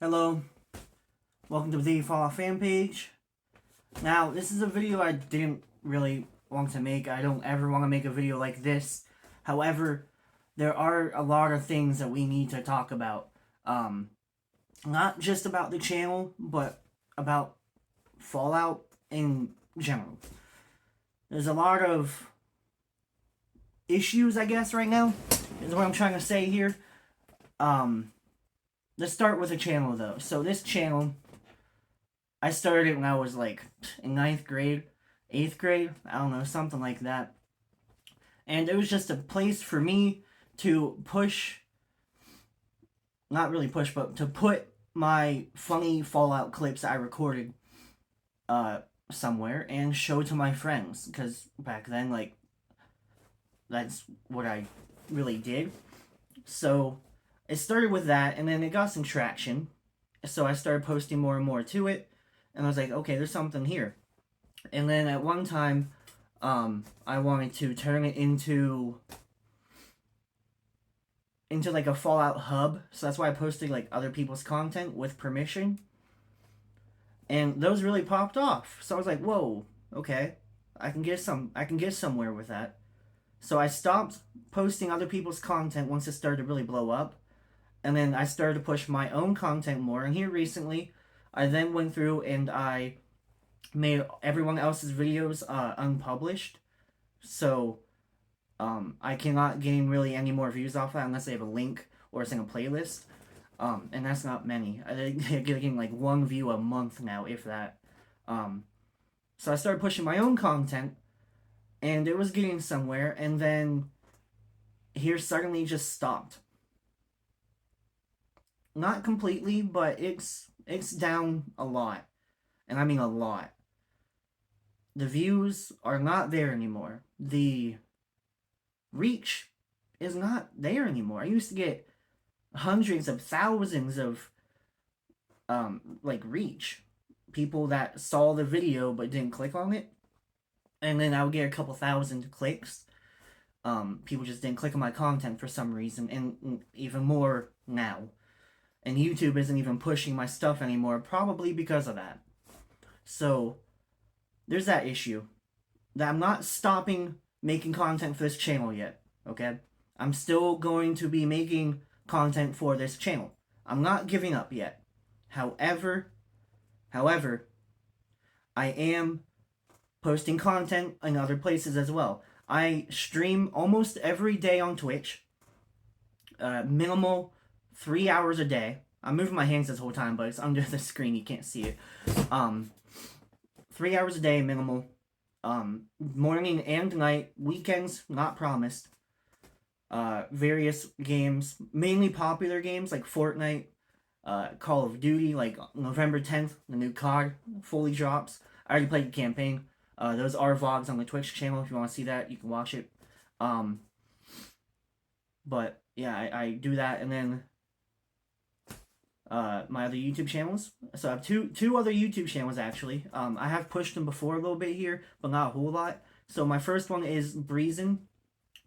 Hello, welcome to the Thefalloutfanpage. Now, this is a video I didn't really want to make. I don't ever want to make a video like this. However, there are a lot of things that we need to talk about. Not just about the channel, but about Fallout in general. There's a lot of issues, I guess, right now, is what I'm trying to say here. Let's start with the channel, though. So this channel, I started it when I was like in 9th grade, 8th grade, I don't know, something like that. And it was just a place for me to push, not really push, but to put my funny Fallout clips I recorded somewhere and show to my friends. Because back then, like, that's what I really did. So it started with that, and then it got some traction. So I started posting more and more to it, and I was like, okay, there's something here. And then at one time, I wanted to turn it into like a Fallout hub. So that's why I posted like other people's content with permission. And those really popped off. So I was like, whoa, okay, I can get somewhere with that. So I stopped posting other people's content once it started to really blow up. And then I started to push my own content more. And here recently, I then went through and I made everyone else's videos unpublished. So I cannot gain really any more views off that unless they have a link or it's in a playlist. And that's not many. They're getting like 1 view a month now, if that. So I started pushing my own content, and it was getting somewhere. And then here suddenly just stopped. Not completely, but it's down a lot. And I mean a lot. The views are not there anymore. The reach is not there anymore. I used to get hundreds of thousands of like reach. People that saw the video but didn't click on it. And then I would get a couple thousand clicks. People just didn't click on my content for some reason, and even more now. And YouTube isn't even pushing my stuff anymore, probably because of that. So, there's that issue. That I'm not stopping making content for this channel yet, okay? I'm still going to be making content for this channel. I'm not giving up yet. However, I am posting content in other places as well. I stream almost every day on Twitch. Minimal 3 hours a day. I'm moving my hands this whole time, but it's under the screen. You can't see it. 3 hours a day, minimal. Morning and night. Weekends, not promised. Various games. Mainly popular games like Fortnite, Call of Duty. Like November 10th, the new COD fully drops. I already played the campaign. Those are vlogs on the Twitch channel. If you want to see that, you can watch it. But yeah, I do that, and then my other YouTube channels. So I have two other YouTube channels actually. I have pushed them before a little bit here, but not a whole lot. So my first one is Breazen,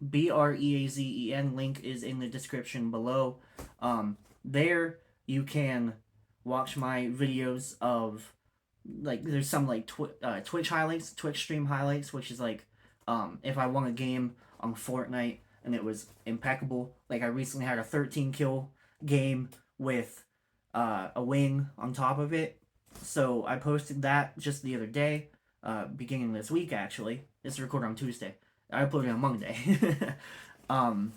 Breazen. Link is in the description below. There you can watch my videos of like there's some like Twitch highlights, Twitch stream highlights, which is like if I won a game on Fortnite and it was impeccable. Like I recently had a 13 kill game with a wing on top of it. So I posted that just the other day, beginning of this week actually. This is recorded on Tuesday. I uploaded on Monday. And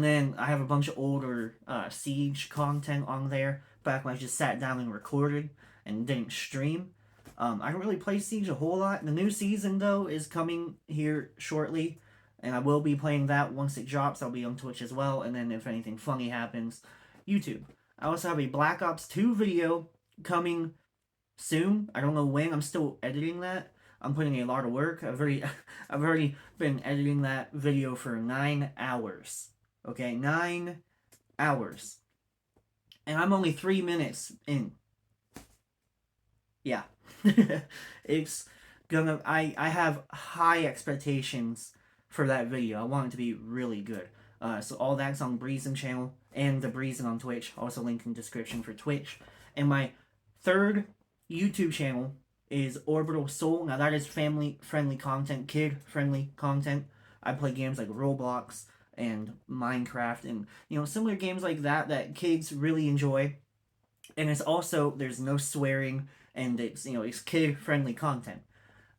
then I have a bunch of older Siege content on there, back when I just sat down and recorded and didn't stream. I don't really play Siege a whole lot. The new season, though, is coming here shortly, and I will be playing that once it drops. I'll be on Twitch as well, and then if anything funny happens, YouTube. I also have a Black Ops 2 video coming soon. I don't know when. I'm still editing that. I'm putting a lot of work. I've already been editing that video for 9 hours. Okay, 9 hours. And I'm only 3 minutes in. Yeah. It's gonna... I have high expectations for that video. I want it to be really good. So all that's on Breazen channel. and The Breezing on Twitch. Also link in description for Twitch. And my third YouTube channel is Orbital Soul. Now that is family-friendly content, kid-friendly content. I play games like Roblox and Minecraft and, you know, similar games like that that kids really enjoy. And it's also, there's no swearing, and it's, you know, it's kid-friendly content.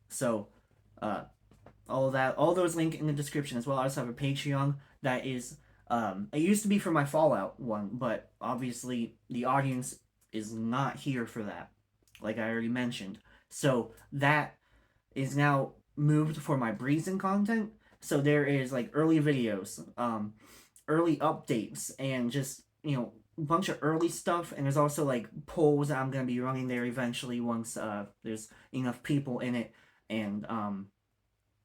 So, uh, all those link in the description as well. I also have a Patreon that is, it used to be for my Fallout one, but obviously the audience is not here for that, like I already mentioned. So that is now moved for my Breezing content. So there is like early videos, early updates, and just, you know, a bunch of early stuff. And there's also like polls that I'm gonna be running there eventually once there's enough people in it, and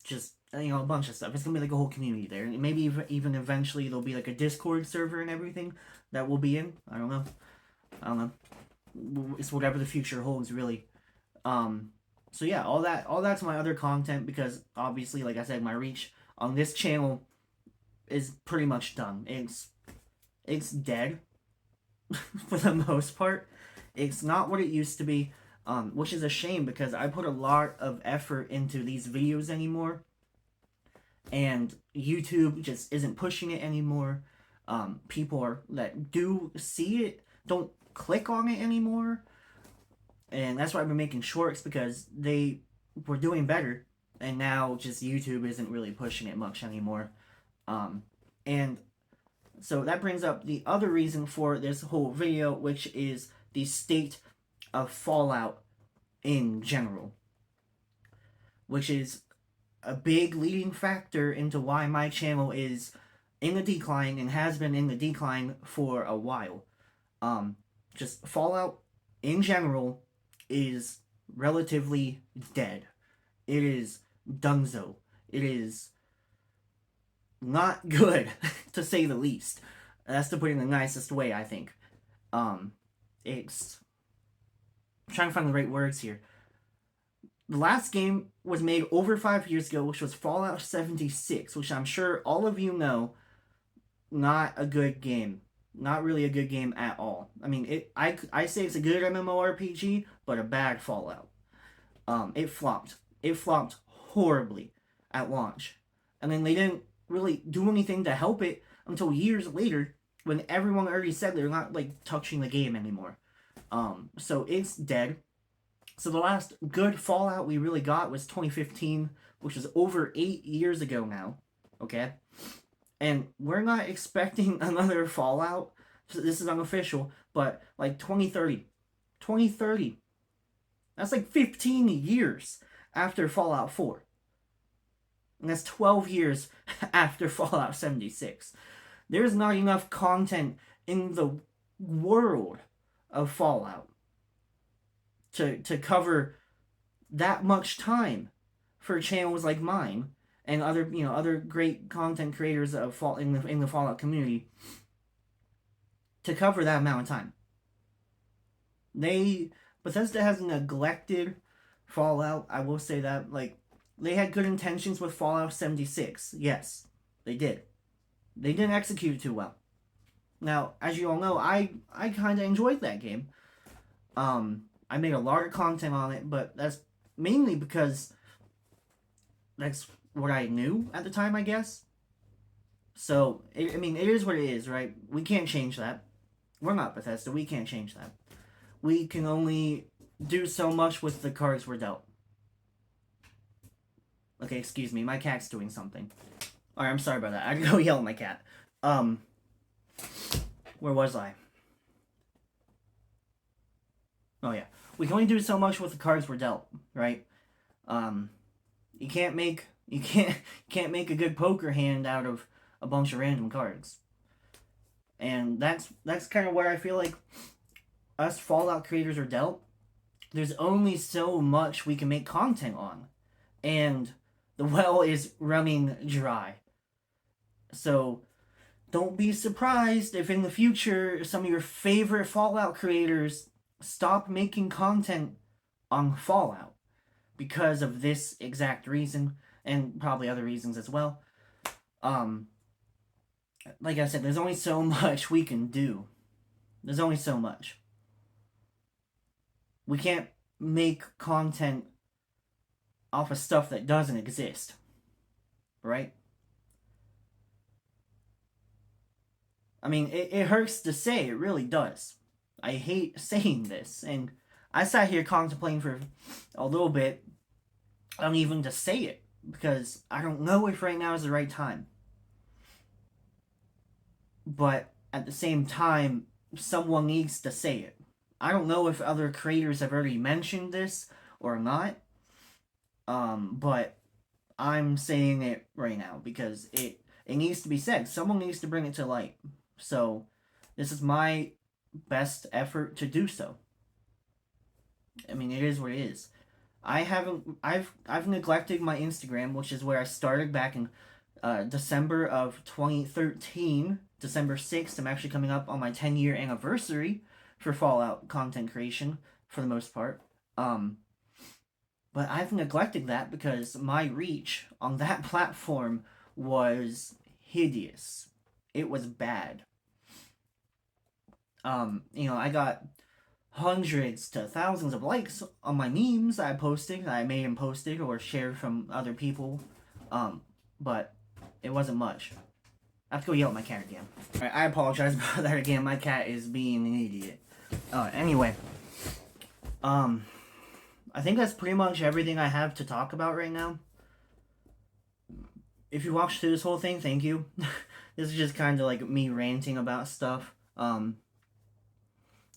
just, you know, a bunch of stuff. It's gonna be like a whole community there, and maybe even eventually there'll be like a Discord server and everything that we'll be in. I don't know. I don't know. It's whatever the future holds, really. So yeah, all that's my other content, because obviously, like I said, my reach on this channel is pretty much done. It's dead for the most part. It's not what it used to be, which is a shame because I put a lot of effort into these videos anymore, and YouTube just isn't pushing it anymore. People that do see it don't click on it anymore, and that's why I've been making shorts, because they were doing better, and now just YouTube isn't really pushing it much anymore. And so that brings up the other reason for this whole video, which is the state of Fallout in general, which is a big leading factor into why my channel is in the decline and has been in the decline for a while. Just Fallout in general is relatively dead. It is dunzo. It is not good, to say the least. That's to put it in the nicest way, I think. It's... I'm trying to find the right words here. The last game was made over 5 years ago, which was Fallout 76, which I'm sure all of you know, not a good game. Not really a good game at all. I mean, I say it's a good MMORPG, but a bad Fallout. It flopped. It flopped horribly at launch. And then they didn't really do anything to help it until years later, when everyone already said they're not, like, touching the game anymore. So it's dead. So the last good Fallout we really got was 2015, which is over 8 years ago now. Okay? And we're not expecting another Fallout. So this is unofficial, but like 2030. 2030. That's like 15 years after Fallout 4. And that's 12 years after Fallout 76. There's not enough content in the world of Fallout to cover that much time for channels like mine and other, you know, other great content creators of in the Fallout community to cover that amount of time. Bethesda has neglected Fallout. I will say that. Like, they had good intentions with Fallout 76. Yes, they did. They didn't execute it too well. Now, as you all know, I kind of enjoyed that game. I made a lot of content on it, but that's mainly because that's what I knew at the time, I guess. So, I mean, it is what it is, right? We can't change that. We're not Bethesda. We can't change that. We can only do so much with the cards we're dealt. Okay, excuse me. My cat's doing something. Alright, I'm sorry about that. I can go yell at my cat. Where was I? Oh, yeah. We can only do so much with the cards we're dealt, right? You can't make a good poker hand out of a bunch of random cards. And that's kind of where I feel like us Fallout creators are dealt. There's only so much we can make content on, and the well is running dry. So don't be surprised if in the future some of your favorite Fallout creators stop making content on Fallout because of this exact reason, and probably other reasons as well. like I said, there's only so much we can do. There's only so much. We can't make content off of stuff that doesn't exist, right? I mean, it hurts to say, it really does. I hate saying this, and I sat here contemplating for a little bit on even to say it, because I don't know if right now is the right time. But at the same time, someone needs to say it. I don't know if other creators have already mentioned this or not, but I'm saying it right now because it needs to be said. Someone needs to bring it to light. So this is my best effort to do so. I mean, it is what it is. I've neglected my Instagram, which is where I started back in December of 2013, December 6th. I'm actually coming up on my 10-year anniversary for Fallout content creation for the most part. But I've neglected that because my reach on that platform was hideous. It was bad. I got hundreds to thousands of likes on my memes I posted, I made and posted or shared from other people. But it wasn't much. I have to go yell at my cat again. Alright, I apologize about that again. My cat is being an idiot. Anyway. I think that's pretty much everything I have to talk about right now. If you watched through this whole thing, thank you. This is just kind of like me ranting about stuff. And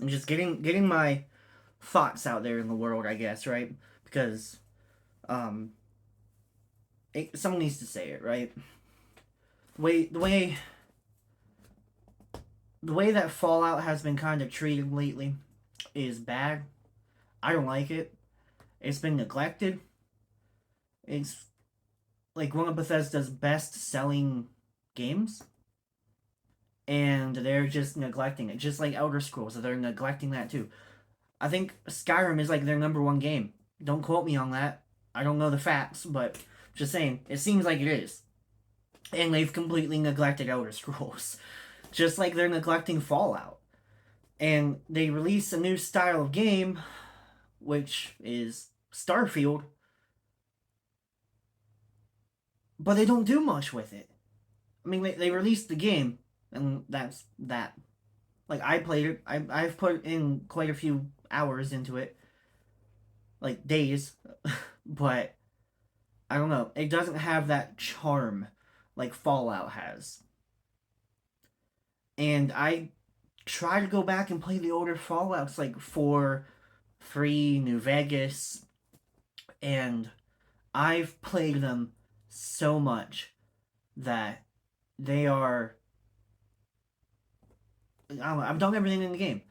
just getting my thoughts out there in the world, I guess, right? Because, someone needs to say it, right? The way that Fallout has been kind of treated lately is bad. I don't like it. It's been neglected. It's like one of Bethesda's best-selling games, and they're just neglecting it. Just like Elder Scrolls, they're neglecting that too. I think Skyrim is like their number one game. Don't quote me on that. I don't know the facts, but just saying, it seems like it is. And they've completely neglected Elder Scrolls. Just like they're neglecting Fallout. And they release a new style of game, which is Starfield, but they don't do much with it. I mean, they released the game, and that's that. Like, I played it. I've put in quite a few hours into it. Like, days. But, I don't know. It doesn't have that charm like Fallout has. And I try to go back and play the older Fallouts, like 4, 3, New Vegas, and I've played them so much that they are. I don't know, I've done everything in the game,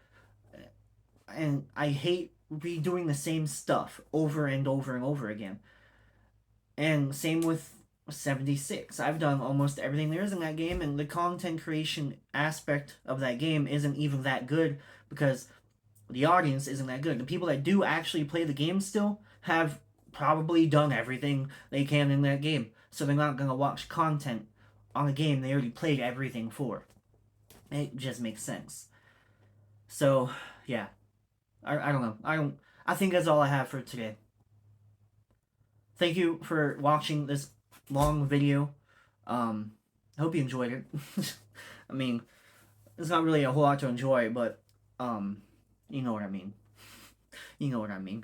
and I hate redoing the same stuff over and over and over again. And same with 76. I've done almost everything there is in that game, and the content creation aspect of that game isn't even that good because the audience isn't that good. The people that do actually play the game still have probably done everything they can in that game, so they're not going to watch content on a game they already played everything for. It just makes sense. So, yeah. I don't know. I think that's all I have for today. Thank you for watching this long video. I hope you enjoyed it. I mean, it's not really a whole lot to enjoy, but, you know what I mean. You know what I mean.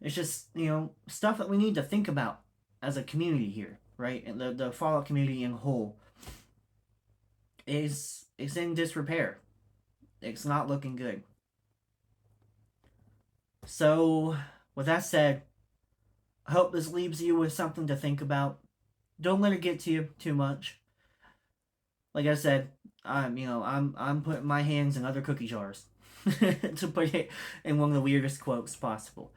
It's just, stuff that we need to think about as a community here, right? And the Fallout community in whole is in disrepair. It's not looking good. So, with that said, I hope this leaves you with something to think about. Don't let it get to you too much. Like I said, I'm putting my hands in other cookie jars to put it in one of the weirdest quotes possible.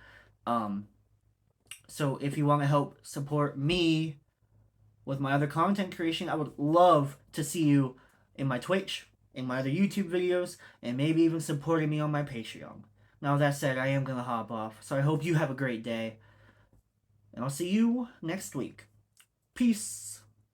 So if you want to help support me with my other content creation, I would love to see you in my Twitch, in my other YouTube videos, and maybe even supporting me on my Patreon. Now, with that said, I am going to hop off, so I hope you have a great day, and I'll see you next week. Peace.